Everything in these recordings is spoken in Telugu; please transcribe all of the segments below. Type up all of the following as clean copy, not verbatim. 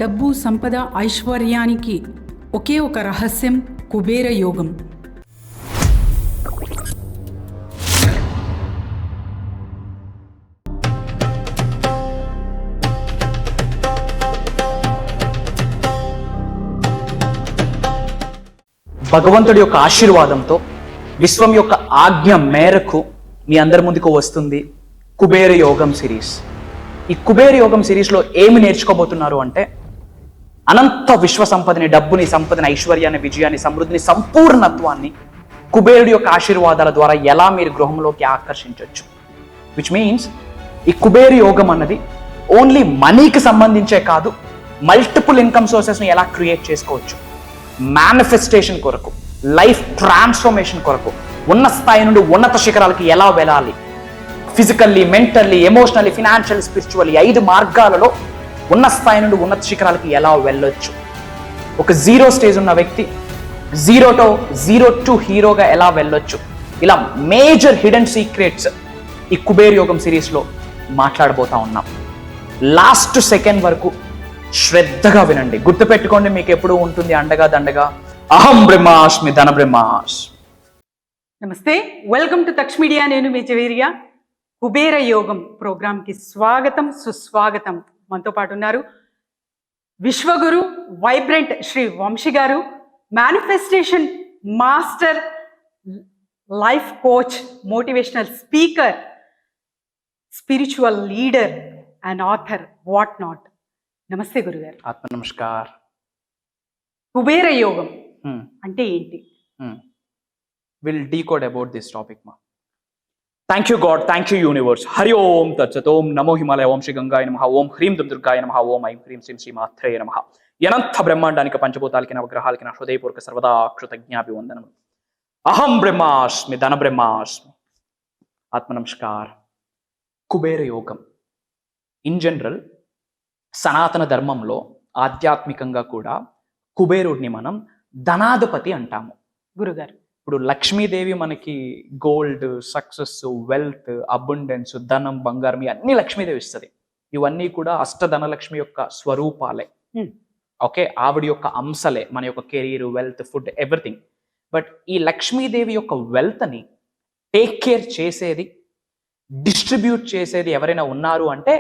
డబ్బు, సంపద, ఐశ్వర్యానికి ఒకే ఒక రహస్యం కుబేర యోగం. భగవంతుడి యొక్క ఆశీర్వాదంతో విశ్వం యొక్క ఆజ్ఞ మేరకు మీ అందరి ముందుకు వస్తుంది కుబేర యోగం సిరీస్. ఈ కుబేర యోగం సిరీస్లో ఏమి నేర్చుకోబోతున్నారు అంటే, అనంత విశ్వ సంపదని, డబ్బుని, సంపదని, ఐశ్వర్యాన్ని, విజయాన్ని, సమృద్ధిని, సంపూర్ణత్వాన్ని కుబేరుడి యొక్క ఆశీర్వాదాల ద్వారా ఎలా మీరు గృహంలోకి ఆకర్షించవచ్చు. విచ్ మీన్స్ ఈ కుబేర యోగం అన్నది ఓన్లీ మనీకి సంబంధించే కాదు, మల్టిపుల్ ఇన్కమ్ సోర్సెస్ని ఎలా క్రియేట్ చేసుకోవచ్చు, మేనిఫెస్టేషన్ కొరకు, లైఫ్ ట్రాన్స్ఫర్మేషన్ కొరకు, ఉన్న స్థాయి నుండి ఉన్నత శిఖరాలకి ఎలా వెళ్ళాలి, physically, mentally, emotionally, financial, spiritually 5 మార్గాలలో ఉన్న స్థాయి నుండి ఉన్నత శిఖరాలకి ఎలా వెళ్ళొచ్చు. ఒక జీరో స్టేజ్ ఉన్న వ్యక్తి జీరో టు హీరోగా ఎలా వెళ్ళొచ్చు. ఇలా మేజర్ హిడెన్ సీక్రెట్స్ ఈ కుబేర్ యోగం సిరీస్లో మాట్లాడబోతా ఉన్నాం. లాస్ట్ సెకండ్ వరకు శ్రద్ధగా వినండి. గుర్తుపెట్టుకోండి, మీకు ఎప్పుడు ఉంటుంది అండగా దండగా అహం బ్రహ్మాస్మి ధన బ్రహ్మాస్. నమస్తే, వెల్కమ్ టు తక్ష మీడియా. నేను మీ జవేరియా. కుబేర యోగం ప్రోగ్రాంకి స్వాగతం, సుస్వాగతం. మనతో పాటు ఉన్నారు విశ్వగురు వైబ్రెంట్ శ్రీ వంశీ గారు, manifestation master, life coach, motivational speaker, spiritual leader and author, what not. నమస్తే గురుగారు. ఆత్మ నమస్కార్. కుబేర యోగం అంటే ఏంటి? Will decode about this topic మా. Thank you God, thank you universe. Hari ఓం తత్సత్. ఓం నమో హిమాలయ, ఓం శ్రీ గంగాయ నమః, ఓం హ్రీం దుం దుర్గాయ నమః, ఓం ఐం హ్రీం శ్రీం శ్రీ మాత్రేయ నమః. అనంత బ్రహ్మాండానికి, పంచభూతాలకి, నవగ్రహాలకి నా హృదయపూర్వక సర్వదా కృతజ్ఞాభివందనము. అహం బ్రహ్మాస్మి ధన బ్రహ్మాస్మి. ఆత్మ నమస్కార్. కుబేర యోగం ఇన్ జనరల్ సనాతన ధర్మంలో ఆధ్యాత్మికంగా కూడా కుబేరుడిని మనం ధనాధిపతి అంటాము. గురుగారు, ఇప్పుడు లక్ష్మీదేవి మనకి గోల్డ్, సక్సెస్, వెల్త్, అబుండెన్స్, ధనం, బంగారం ఇవన్నీ లక్ష్మీదేవి ఇస్తుంది. ఇవన్నీ కూడా అష్టధనలక్ష్మి యొక్క స్వరూపాలే. ఓకే, ఆవిడ యొక్క అంశలే మన యొక్క career, wealth, food, everything. But ఈ లక్ష్మీదేవి యొక్క వెల్త్ని టేక్ కేర్ చేసేది, డిస్ట్రిబ్యూట్ చేసేది ఎవరైనా ఉన్నారు అంటే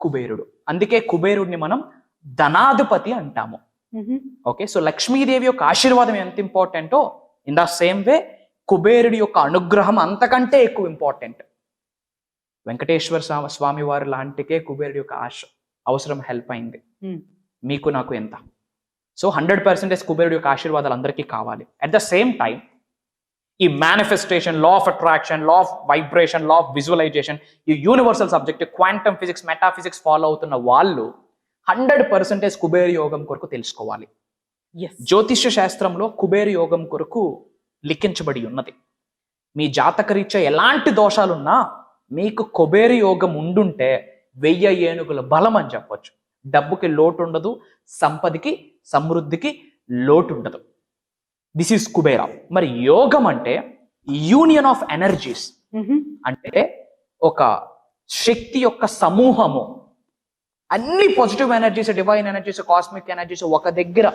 కుబేరుడు. అందుకే కుబేరుడిని మనం ధనాధిపతి అంటాము. ఓకే, సో లక్ష్మీదేవి యొక్క ఆశీర్వాదం ఎంత ఇంపార్టెంటో, ఇన్ ద సేమ్ వే కుబేరుడి యొక్క అనుగ్రహం అంతకంటే ఎక్కువ ఇంపార్టెంట్. వెంకటేశ్వర స్వామి వారి లాంటికే కుబేరుడి యొక్క అవసరం హెల్ప్ అయింది. మీకు నాకు ఎంత? సో 100% కుబేరుడి యొక్క ఆశీర్వాదాలు అందరికీ కావాలి. అట్ ద సేమ్ టైం ఈ manifestation, law of attraction, law of vibration, law of visualisation, ఈ universal subject, quantum physics, metaphysics follow అవుతున్న వాళ్ళు 100% కుబేర యోగం కొరకు తెలుసుకోవాలి. జ్యోతిష్య శాస్త్రంలో కుబేర యోగం కొరకు లిఖించబడి ఉన్నది. మీ జాతకరీత్యా ఎలాంటి దోషాలున్నా మీకు కుబేర యోగం ఉండుంటే 1000 ఏనుగుల బలం అని చెప్పొచ్చు. డబ్బుకి లోటు ఉండదు, సంపదకి, సమృద్ధికి లోటు ఉండదు. This is Kubera. మరి యోగం అంటే యూనియన్ ఆఫ్ ఎనర్జీస్, అంటే ఒక శక్తి యొక్క సమూహము. అన్ని positive energies, divine energies, cosmic energies ఒక దగ్గర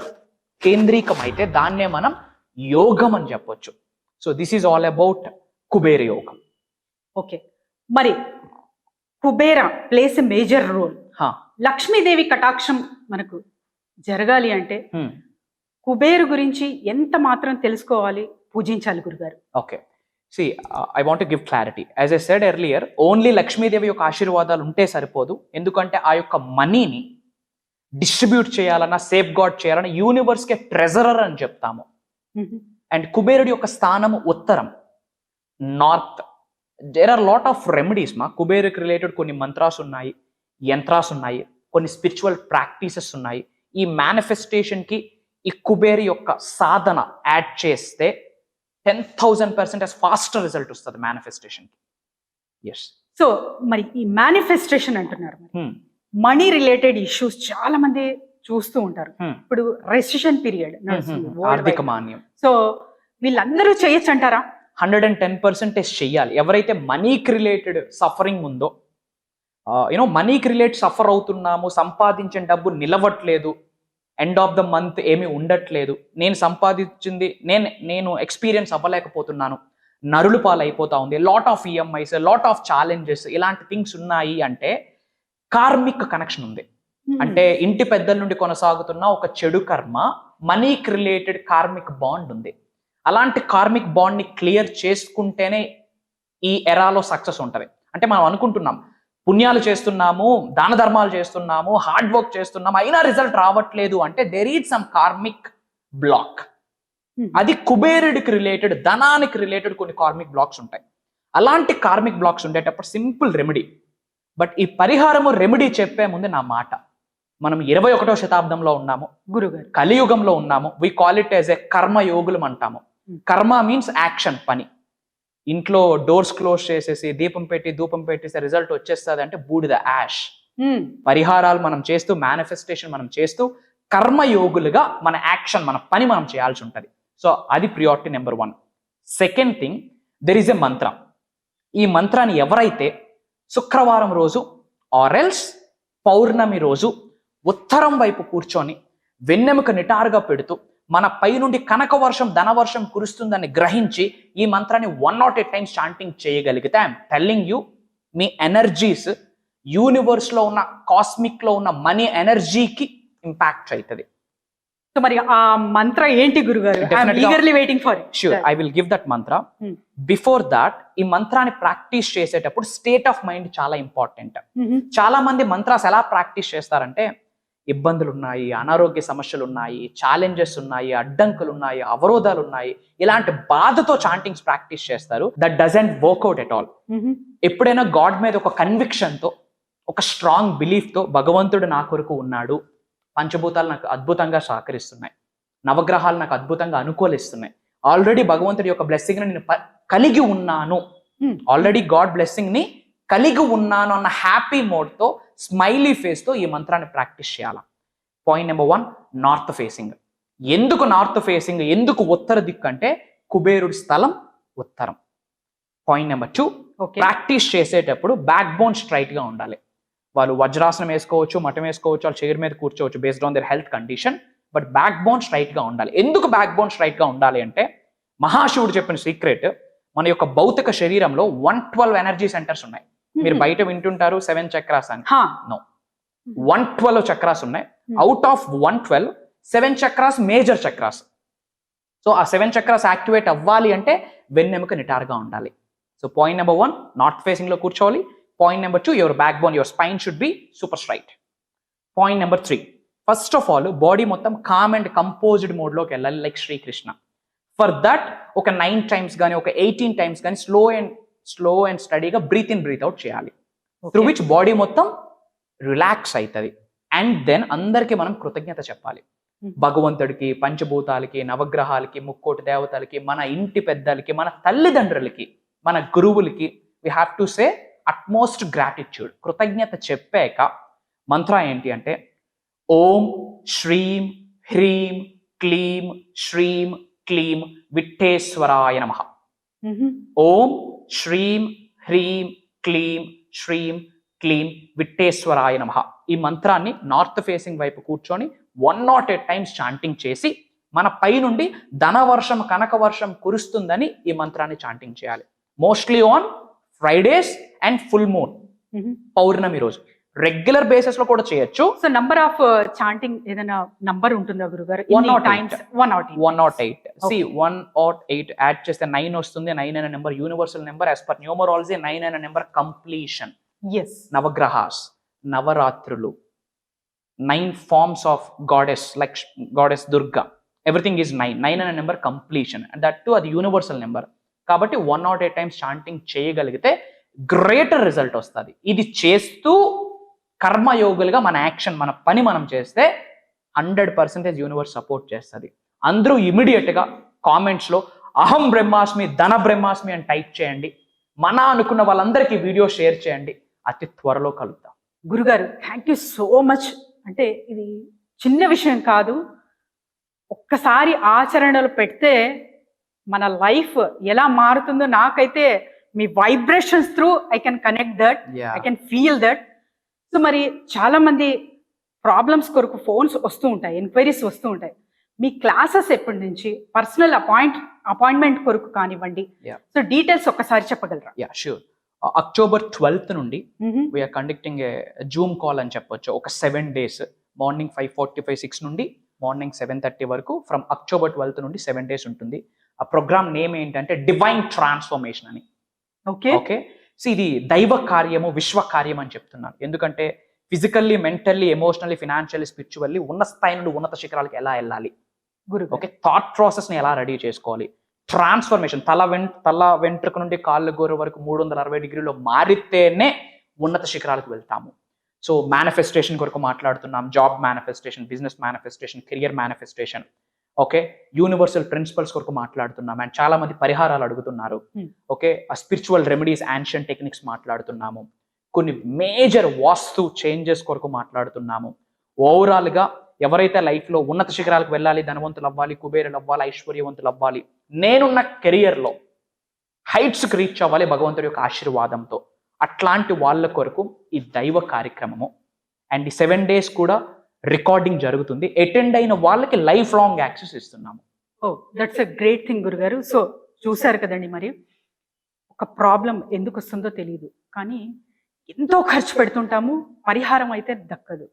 కేంద్రీకమైతే దాన్నే మనం యోగం అని చెప్పొచ్చు. So this is all about Kubera యోగం. ఓకే, మరి Kubera plays a major role. Lakshmidevi కటాక్షం మనకు జరగాలి అంటే కుబేరు గురించి ఎంత మాత్రం తెలుసుకోవాలి, పూజించాలి గురుగారు? Okay, see, I want to give clarity. As I said earlier, only Lakshmidevi యొక్క ఆశీర్వాదాలు ఉంటే సరిపోదు. ఎందుకంటే ఆ యొక్క మనీని డిస్ట్రిబ్యూట్ చేయాలన్నా, సేఫ్ గార్డ్ చేయాలన్నా యూనివర్స్కే ట్రెజరర్ అని చెప్తాము. అండ్ కుబేరుడి యొక్క స్థానము ఉత్తరం, north. There are lot of remedies మా. కుబేరుకి రిలేటెడ్ కొన్ని మంత్రాస్ ఉన్నాయి, యంత్రాస్ ఉన్నాయి, కొన్ని స్పిరిచువల్ ప్రాక్టీసెస్ ఉన్నాయి. ఈ మేనిఫెస్టేషన్కి ఈ కుబేరు యొక్క సాధన యాడ్ చేస్తే 10,000% ఫాస్టర్ రిజల్ట్ వస్తుంది మేనిఫెస్టేషన్కి. ఎస్. సో మరి ఈ మేనిఫెస్టేషన్ అంటున్నారు, మనీ రిలేటెడ్ ఇష్యూస్ చాలా మంది చూస్తూ ఉంటారు. ఇప్పుడు రెసిషన్ పీరియడ్, ఆర్థిక మాన్యం. సో వీళ్ళందరూ చేయొచ్చు అంటారా? 110% చెయ్యాలి. ఎవరైతే మనీకి రిలేటెడ్ సఫరింగ్ ఉందో, మనీకి రిలేట్ సఫర్ అవుతున్నాము, సంపాదించిన డబ్బు నిలవట్లేదు, ఎండ్ ఆఫ్ ద మంత్ ఏమీ ఉండట్లేదు, నేను సంపాదించింది నేను ఎక్స్పీరియన్స్ అవ్వలేకపోతున్నాను, నరులు పాలు అయిపోతా ఉంది, lot of EMIs, lot of challenges, ఇలాంటి థింగ్స్ ఉన్నాయి అంటే కార్మిక్ కనెక్షన్ ఉంది. అంటే ఇంటి పెద్దల నుండి కొనసాగుతున్న ఒక చెడు కర్మ, మనీకి రిలేటెడ్ కార్మిక్ బాండ్ ఉంది. అలాంటి కార్మిక్ బాండ్ ని క్లియర్ చేసుకుంటేనే ఈ ఎరాలో సక్సెస్ ఉంటుంది. అంటే మనం అనుకుంటున్నాం పుణ్యాలు చేస్తున్నాము, దాన ధర్మాలు చేస్తున్నాము, హార్డ్ వర్క్ చేస్తున్నాము, అయినా రిజల్ట్ రావట్లేదు అంటే there is some karmic block. అది కుబేరుడికి రిలేటెడ్, ధనానికి రిలేటెడ్ కొన్ని కార్మిక్ బ్లాక్స్ ఉంటాయి. అలాంటి కార్మిక్ బ్లాక్స్ ఉండేటప్పుడు సింపుల్ రెమెడీ. బట్ ఈ పరిహారము రెమెడీ చెప్పే ముందు నా మాట, మనం 21వ శతాబ్దంలో ఉన్నాము, గురుగారు కలియుగంలో ఉన్నాము. We call it as a కర్మయోగులం అంటాము. కర్మ మీన్స్ యాక్షన్, పని. ఇంట్లో డోర్స్ క్లోజ్ చేసేసి దీపం పెట్టి ధూపం పెట్టేసి రిజల్ట్ వచ్చేస్తుంది అంటే బూడిద, యాష్. పరిహారాలు మనం చేస్తూ, మేనిఫెస్టేషన్ మనం చేస్తూ, కర్మయోగులుగా మన యాక్షన్, మన పని మనం చేయాల్సి ఉంటుంది. సో అది priority number 1. Second thing, there is a మంత్ర. ఈ మంత్రాన్ని ఎవరైతే శుక్రవారం రోజు ఆరెల్స్ పౌర్ణమి రోజు ఉత్తరం వైపు కూర్చొని వెన్నెముక నిటారుగా పెడుతూ మన పై నుండి కనక వర్షం, ధనవర్షం కురుస్తుందని గ్రహించి ఈ మంత్రాన్ని 108 టైమ్స్ చాంటింగ్ చేయగలిగితే, I'm telling you, me energies universe లో ఉన్న, కాస్మిక్ లో ఉన్న మనీ ఎనర్జీకి ఇంపాక్ట్ అవుతుంది. సో మరి ఆ మంత్ర ఏంటి గురుగారు? Eagerly waiting for it. Sure, I will give that Mantra. Before that, ఈ మంత్రాన్ని ప్రాక్టీస్ చేసేటప్పుడు స్టేట్ ఆఫ్ మైండ్ చాలా ఇంపార్టెంట్. చాలా మంది మంత్రాస్ ఎలా ప్రాక్టీస్ చేస్తారంటే, ఇబ్బందులు ఉన్నాయి, అనారోగ్య సమస్యలు ఉన్నాయి, ఛాలెంజెస్ ఉన్నాయి, అడ్డంకులు ఉన్నాయి, అవరోధాలు ఉన్నాయి, ఇలాంటి బాధతో చాంటింగ్స్ ప్రాక్టీస్ చేస్తారు. That doesn't work out at all. ఎప్పుడైనా గాడ్ మీద ఒక కన్విక్షన్ తో, ఒక స్ట్రాంగ్ బిలీఫ్ తో, భగవంతుడు నా కొరకు ఉన్నాడు, పంచభూతాలు నాకు అద్భుతంగా సహకరిస్తున్నాయి, నవగ్రహాలు నాకు అద్భుతంగా అనుకూలిస్తున్నాయి, ఆల్రెడీ భగవంతుడి యొక్క బ్లెస్సింగ్ ని నేను కలిగి ఉన్నాను, ఆల్రెడీ గాడ్ బ్లెస్సింగ్ ని కలిగి ఉన్నాను అన్న హ్యాపీ మోడ్ తో, స్మైలీ ఫేస్ తో ఈ మంత్రాన్ని ప్రాక్టీస్ చేయాలి. Point number 1, north facing. ఎందుకు నార్త్ ఫేసింగ్, ఎందుకు ఉత్తర దిక్కు అంటే కుబేరుడి స్థలం ఉత్తరం. పాయింట్ నెంబర్ 2, ప్రాక్టీస్ చేసేటప్పుడు బ్యాక్ బోన్ స్ట్రైట్ గా ఉండాలి. వాళ్ళు వజ్రాసనం వేసుకోవచ్చు, మఠం వేసుకోవచ్చు, వాళ్ళు చైర్ మీద కూర్చోవచ్చు based on their health condition, but back bone straight గా ఉండాలి. ఎందుకు బ్యాక్ బోన్ స్ట్రైట్ గా ఉండాలి అంటే, మహాశివుడు చెప్పిన సీక్రెట్, మన యొక్క భౌతిక శరీరంలో 112 ఎనర్జీ సెంటర్స్ ఉన్నాయి. మీరు బయట వింటుంటారు 7 చక్రాస్ అని. నో, 112 చక్రాస్ ఉన్నాయి. Out of 112, 7 chakras major chakras. So ఆ 7 చక్రాస్ యాక్టివేట్ అవ్వాలి అంటే వెన్నెముక నిటారుగా ఉండాలి. So point number 1, north facing లో కూర్చోవాలి. Point number 2, your back bone, your spine should be super straight. Point number 3, first of all body మొత్తం కామ్ అండ్ కంపోజ్డ్ మోడ్ లోకి వెళ్ళాలి, లైక్ శ్రీకృష్ణ. ఫర్ దట్ ఒక 9 టైమ్స్ కానీ, ఒక 18 టైమ్స్ కానీ స్లో అండ్ స్టడీగా బ్రీత్ ఇన్ బ్రీత్ అవుట్ చేయాలి. త్రూ విచ్ బాడీ మొత్తం రిలాక్స్ అవుతుంది. అండ్ దెన్ అందరికీ మనం కృతజ్ఞత చెప్పాలి. భగవంతుడికి, పంచభూతాలకి, నవగ్రహాలకి, ముక్కోటి దేవతలకి, మన ఇంటి పెద్దలకి, మన తల్లిదండ్రులకి, మన గురువులకి, we have to say utmost gratitude. కృతజ్ఞత చెప్పాక మంత్ర ఏంటి అంటే, ఓం శ్రీం హ్రీం క్లీం శ్రీం క్లీం విఠ్ఠేశ్వరాయ నమః. ఓం శ్రీం హ్రీం క్లీం శ్రీం క్లీం విఠ్ఠేశ్వరాయ నమః. ఈ మంత్రాన్ని నార్త్ ఫేసింగ్ వైపు కూర్చొని 108 టైమ్స్ చాంటింగ్ చేసి, మన పై నుండి ధనవర్షం, కనక వర్షం కురుస్తుందని ఈ మంత్రాన్ని చాంటింగ్ చేయాలి. Mostly on Fridays and full moon, పౌర్ణమి రోజు. రెగ్యులర్ బేసిస్ లో కూడా చేయొచ్చు. సో నంబర్ ఆఫ్ చాంటింగ్ ఏదైనా నంబర్ ఉంటుందా గురుగారు? 108. 108 యాడ్ చేస్తే 9 వస్తుంది. 9 అనే number universal number. As per numerology 9 అనే నెంబర్ కంప్లీషన్. నవగ్రహాస్, నవరాత్రులు, 9 forms of goddess, like goddess Durga, everything is 9. 9 అనే నెంబర్ కంప్లీషన్. దట్ టు అది యూనివర్సల్ నెంబర్. కాబట్టి 108 టైమ్స్ చాంటింగ్ చేయగలిగితే గ్రేటర్ రిజల్ట్ వస్తుంది. ఇది చేస్తూ కర్మయోగులుగా మన యాక్షన్, మన పని మనం చేస్తే 100% యూనివర్స్ సపోర్ట్ చేస్తుంది. అందరూ ఇమీడియట్ గా కామెంట్స్ లో అహం బ్రహ్మాస్మి, ధన బ్రహ్మాస్మి అని టైప్ చేయండి. మన అనుకున్న వాళ్ళందరికీ వీడియో షేర్ చేయండి. అతి త్వరలో కలుద్దాం. గురుగారు, థ్యాంక్ యూ సో మచ్. అంటే ఇది చిన్న విషయం కాదు. ఒక్కసారి ఆచరణలో పెడితే మన లైఫ్ ఎలా మారుతుందో నాకైతే మీ vibrations through I can connect that, I can feel that. So మరి చాలా మంది ప్రాబ్లమ్స్ కొరకు ఫోన్స్ వస్తూ ఉంటాయి, ఎంక్వైరీస్ వస్తూ ఉంటాయి. మీ క్లాసెస్ ఎప్పటి నుంచి, పర్సనల్ అపాయింట్మెంట్ కొరకు కానివ్వండి, Yeah. సో డీటెయిల్స్ ఒక్కసారి చెప్పగలరా? Yeah sure. అక్టోబర్ 12th నుండి we're conducting a Zoom call అని చెప్పొచ్చు. ఒక 7 days, మార్నింగ్ 5:45, 6 నుండి మార్నింగ్ 7:30 వరకు. ఫ్రమ్ అక్టోబర్ 12th నుండి 7 days ఉంటుంది. ఆ ప్రోగ్రామ్ నేమ్ ఏంటంటే డివైన్ ట్రాన్స్ఫర్మేషన్ అని. ఓకే. ఓకే, సో ఇది దైవ కార్యము, విశ్వ కార్యం అని చెప్తున్నాను. ఎందుకంటే physically, mentally, emotionally, financially, spiritually ఉన్న స్థాయి నుండి ఉన్నత శిఖరాలకు ఎలా వెళ్ళాలి, గురు. ఓకే, థాట్ ప్రాసెస్ ని ఎలా రెడీ చేసుకోవాలి, ట్రాన్స్ఫర్మేషన్ తల వెంట్రుక నుండి కాళ్ళ గోరు వరకు 360 డిగ్రీలో మారితేనే ఉన్నత శిఖరాలకు వెళ్తాము. సో మేనిఫెస్టేషన్ కొరకు మాట్లాడుతున్నాం, job manifestation, business manifestation, career manifestation, okay, universal principles కొరకు మాట్లాడుతున్నాం. అండ్ చాలా మంది పరిహారాలు అడుగుతున్నారు. Okay, spiritual remedies, ancient techniques మాట్లాడుతున్నాము. కొన్ని మేజర్ వాస్తు చేంజెస్ కొరకు మాట్లాడుతున్నాము. ఓవరాల్ గా ఎవరైతే లైఫ్ లో ఉన్నత శిఖరాలకు వెళ్ళాలి, ధనవంతులు అవ్వాలి, కుబేరులు అవ్వాలి, ఐశ్వర్యవంతులు అవ్వాలి, నేనున్న కెరియర్ లో హైట్స్ కి రీచ్ అవ్వాలి భగవంతుడి యొక్క ఆశీర్వాదంతో, అట్లాంటి వాళ్ళ కొరకు ఈ దైవ కార్యక్రమము. అండ్ ఈ 7 days కూడా రికార్డింగ్ జరుగుతుంది. అటెండ్ అయిన వాళ్ళకి లైఫ్ లాంగ్ యాక్సెస్ ఇస్తున్నాము. ఓ, దట్స్ ఎ గ్రేట్ థింగ్ గురుగారు. సో చూశారు కదండి, మరి ఒక ప్రాబ్లం ఎందుకు వస్తుందో తెలియదు, కానీ ఎంతో ఖర్చు పెడుతుంటాము, పరిహారం అయితే దక్కదు.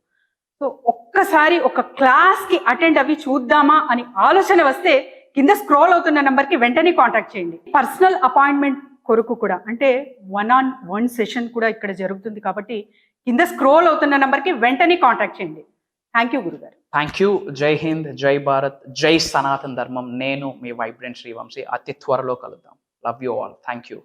సో ఒక్కసారి ఒక క్లాస్కి అటెండ్ అవి చూద్దామా అని ఆలోచన వస్తే కింద స్క్రోల్ అవుతున్న నెంబర్కి వెంటనే కాంటాక్ట్ చేయండి. పర్సనల్ అపాయింట్మెంట్ కొరకు కూడా, అంటే 1-on-1 సెషన్ కూడా ఇక్కడ జరుగుతుంది కాబట్టి కింద స్క్రోల్ అవుతున్న నెంబర్కి వెంటనే కాంటాక్ట్ చేయండి. థ్యాంక్ యూ గురుగారు. Thank you. జై హింద్, జై భారత్, జై సనాతన ధర్మం. నేను మీ వైబ్రెంట్ శ్రీవంశీ. అతి త్వరలో కలుద్దాం. Love you all. Thank you.